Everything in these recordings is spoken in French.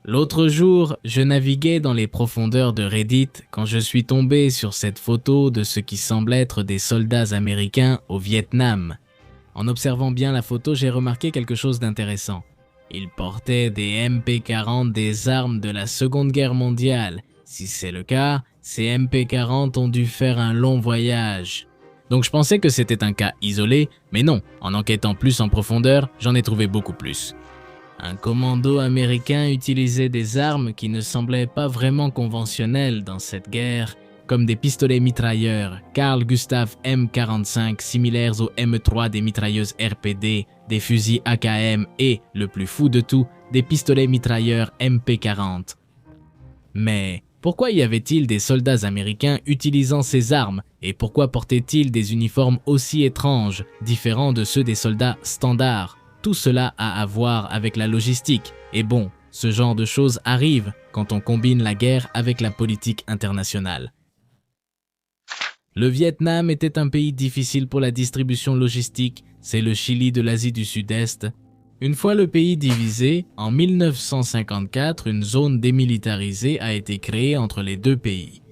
L'autre jour, je naviguais dans les profondeurs de Reddit quand je suis tombé sur cette photo de ce qui semble être des soldats américains au Vietnam. En observant bien la photo, j'ai remarqué quelque chose d'intéressant. Ils portaient des MP-40, des armes de la Seconde Guerre mondiale. Si c'est le cas, ces MP-40 ont dû faire un long voyage. Donc je pensais que c'était un cas isolé, mais non, en enquêtant plus en profondeur, j'en ai trouvé beaucoup plus. Un commando américain utilisait des armes qui ne semblaient pas vraiment conventionnelles dans cette guerre, comme des pistolets mitrailleurs Carl Gustav M45 similaires aux M3 des mitrailleuses RPD, des fusils AKM et, le plus fou de tout, des pistolets mitrailleurs MP40. Mais pourquoi y avait-il des soldats américains utilisant ces armes et pourquoi portaient-ils des uniformes aussi étranges, différents de ceux des soldats standards? Tout cela a à voir avec la logistique. Et bon, ce genre de choses arrive quand on combine la guerre avec la politique internationale. Le Vietnam était un pays difficile pour la distribution logistique, c'est le Chili de l'Asie du Sud-Est. Une fois le pays divisé, en 1954, une zone démilitarisée a été créée entre les deux pays.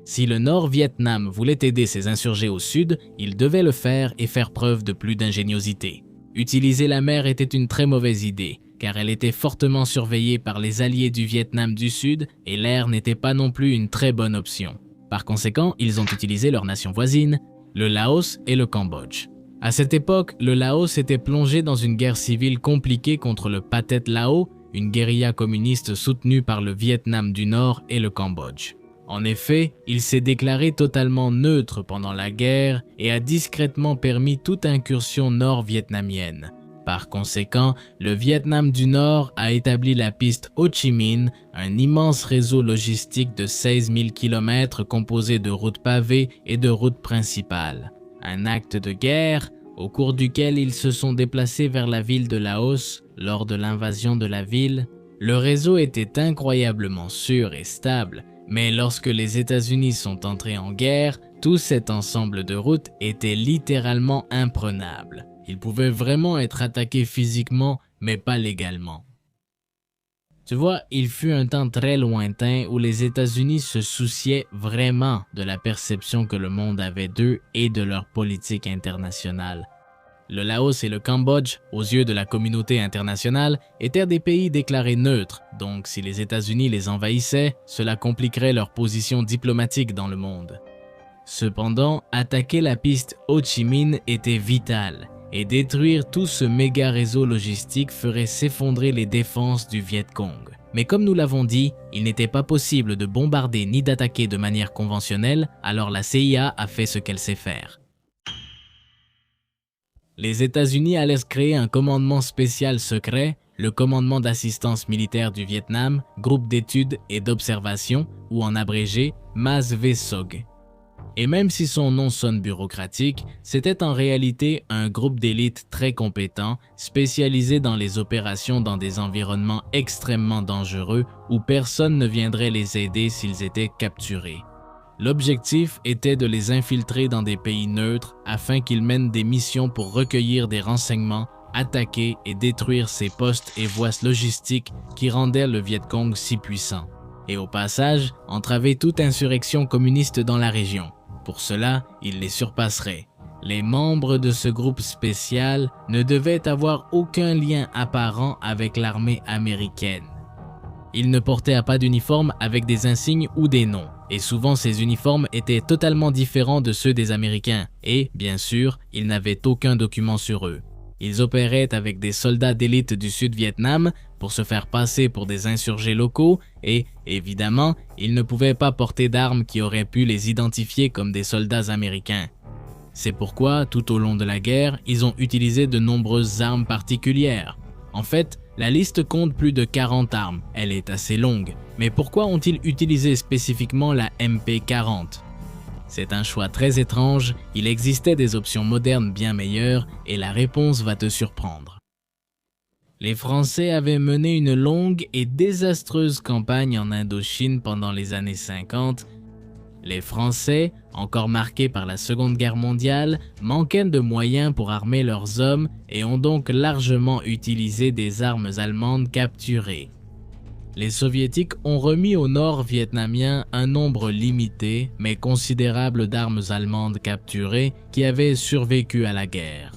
Si le Nord-Vietnam voulait aider ses insurgés au sud, il devait le faire et faire preuve de plus d'ingéniosité. Utiliser la mer était une très mauvaise idée, car elle était fortement surveillée par les alliés du Vietnam du Sud et l'air n'était pas non plus une très bonne option. Par conséquent, ils ont utilisé leurs nations voisines, le Laos et le Cambodge. À cette époque, le Laos était plongé dans une guerre civile compliquée contre le Pathet Lao, une guérilla communiste soutenue par le Vietnam du Nord et le Cambodge. En effet, il s'est déclaré totalement neutre pendant la guerre et a discrètement permis toute incursion nord-vietnamienne. Par conséquent, le Vietnam du Nord a établi la piste Ho Chi Minh, un immense réseau logistique de 16 000 km composé de routes pavées et de routes principales. Un acte de guerre au cours duquel ils se sont déplacés vers la ville de Laos lors de l'invasion de la ville. Le réseau était incroyablement sûr et stable, mais lorsque les États-Unis sont entrés en guerre, tout cet ensemble de routes était littéralement imprenable. Ils pouvaient vraiment être attaqués physiquement, mais pas légalement. Tu vois, il fut un temps très lointain où les États-Unis se souciaient vraiment de la perception que le monde avait d'eux et de leur politique internationale. Le Laos et le Cambodge, aux yeux de la communauté internationale, étaient des pays déclarés neutres, donc si les États-Unis les envahissaient, cela compliquerait leur position diplomatique dans le monde. Cependant, attaquer la piste Ho Chi Minh était vital, et détruire tout ce méga réseau logistique ferait s'effondrer les défenses du Viet Cong. Mais comme nous l'avons dit, il n'était pas possible de bombarder ni d'attaquer de manière conventionnelle, alors la CIA a fait ce qu'elle sait faire. Les États-Unis allèrent créer un commandement spécial secret, le commandement d'assistance militaire du Vietnam, groupe d'études et d'observation, ou en abrégé, MASVSOG. Et même si son nom sonne bureaucratique, c'était en réalité un groupe d'élite très compétent, spécialisé dans les opérations dans des environnements extrêmement dangereux où personne ne viendrait les aider s'ils étaient capturés. L'objectif était de les infiltrer dans des pays neutres afin qu'ils mènent des missions pour recueillir des renseignements, attaquer et détruire ces postes et voies logistiques qui rendaient le Viet Cong si puissant. Et au passage, entraver toute insurrection communiste dans la région. Pour cela, ils les surpasseraient. Les membres de ce groupe spécial ne devaient avoir aucun lien apparent avec l'armée américaine. Ils ne portaient pas d'uniforme avec des insignes ou des noms, et souvent ces uniformes étaient totalement différents de ceux des Américains, et, bien sûr, ils n'avaient aucun document sur eux. Ils opéraient avec des soldats d'élite du Sud-Vietnam pour se faire passer pour des insurgés locaux et, évidemment, ils ne pouvaient pas porter d'armes qui auraient pu les identifier comme des soldats américains. C'est pourquoi, tout au long de la guerre, ils ont utilisé de nombreuses armes particulières. En fait, la liste compte plus de 40 armes, elle est assez longue. Mais pourquoi ont-ils utilisé spécifiquement la MP40 ? C'est un choix très étrange, il existait des options modernes bien meilleures et la réponse va te surprendre. Les Français avaient mené une longue et désastreuse campagne en Indochine pendant les années 50. Les Français, encore marqués par la Seconde Guerre mondiale, manquaient de moyens pour armer leurs hommes et ont donc largement utilisé des armes allemandes capturées. Les Soviétiques ont remis au nord vietnamien un nombre limité mais considérable d'armes allemandes capturées qui avaient survécu à la guerre.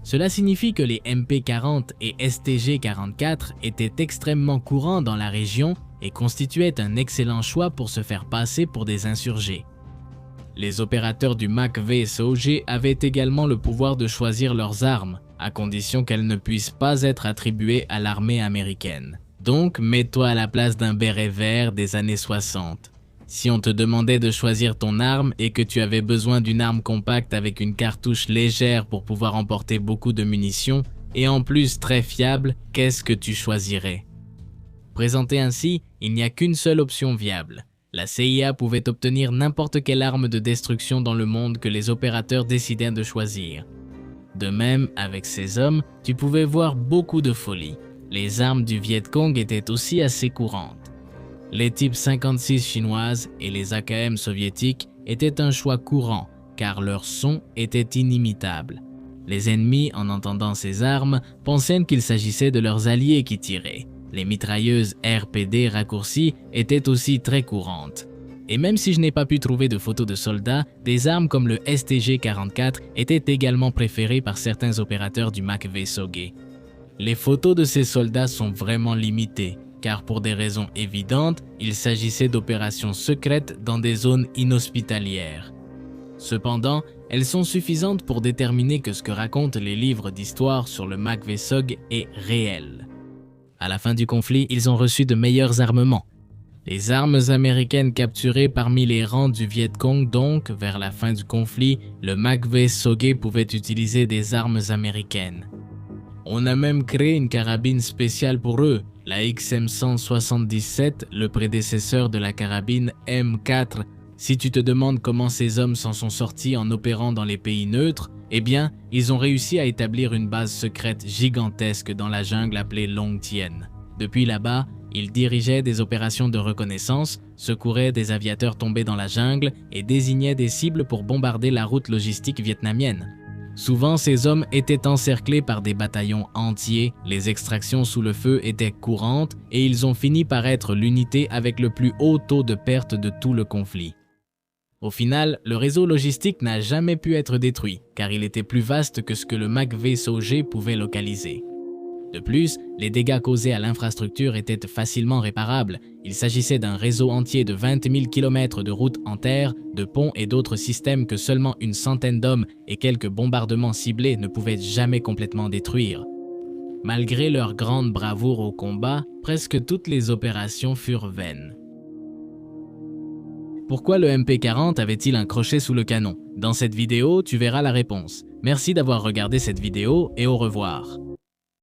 Cela signifie que les MP-40 et STG-44 étaient extrêmement courants dans la région et constituaient un excellent choix pour se faire passer pour des insurgés. Les opérateurs du MACV-SOG avaient également le pouvoir de choisir leurs armes, à condition qu'elles ne puissent pas être attribuées à l'armée américaine. Donc, mets-toi à la place d'un béret vert des années 60. Si on te demandait de choisir ton arme et que tu avais besoin d'une arme compacte avec une cartouche légère pour pouvoir emporter beaucoup de munitions, et en plus très fiable, qu'est-ce que tu choisirais? Présenté ainsi, il n'y a qu'une seule option viable. La CIA pouvait obtenir n'importe quelle arme de destruction dans le monde que les opérateurs décidèrent de choisir. De même, avec ces hommes, tu pouvais voir beaucoup de folie. Les armes du Viet Cong étaient aussi assez courantes. Les types 56 chinoises et les AKM soviétiques étaient un choix courant car leur son était inimitable. Les ennemis, en entendant ces armes, pensaient qu'il s'agissait de leurs alliés qui tiraient. Les mitrailleuses RPD raccourcies étaient aussi très courantes. Et même si je n'ai pas pu trouver de photos de soldats, des armes comme le STG-44 étaient également préférées par certains opérateurs du MACV-SOG. Les photos de ces soldats sont vraiment limitées, car pour des raisons évidentes, il s'agissait d'opérations secrètes dans des zones inhospitalières. Cependant, elles sont suffisantes pour déterminer que ce que racontent les livres d'histoire sur le MACV-SOG est réel. À la fin du conflit, ils ont reçu de meilleurs armements. Les armes américaines capturées parmi les rangs du Viet Cong, donc, vers la fin du conflit, le MACV-SOG pouvait utiliser des armes américaines. On a même créé une carabine spéciale pour eux, la XM177, le prédécesseur de la carabine M4. Si tu te demandes comment ces hommes s'en sont sortis en opérant dans les pays neutres, eh bien, ils ont réussi à établir une base secrète gigantesque dans la jungle appelée Long Tien. Depuis là-bas, ils dirigeaient des opérations de reconnaissance, secouraient des aviateurs tombés dans la jungle et désignaient des cibles pour bombarder la route logistique vietnamienne. Souvent, ces hommes étaient encerclés par des bataillons entiers, les extractions sous le feu étaient courantes et ils ont fini par être l'unité avec le plus haut taux de perte de tout le conflit. Au final, le réseau logistique n'a jamais pu être détruit, car il était plus vaste que ce que le MACV-SOG pouvait localiser. De plus, les dégâts causés à l'infrastructure étaient facilement réparables. Il s'agissait d'un réseau entier de 20 000 km de routes en terre, de ponts et d'autres systèmes que seulement une centaine d'hommes et quelques bombardements ciblés ne pouvaient jamais complètement détruire. Malgré leur grande bravoure au combat, presque toutes les opérations furent vaines. Pourquoi le MP-40 avait-il un crochet sous le canon? Dans cette vidéo, tu verras la réponse. Merci d'avoir regardé cette vidéo et au revoir.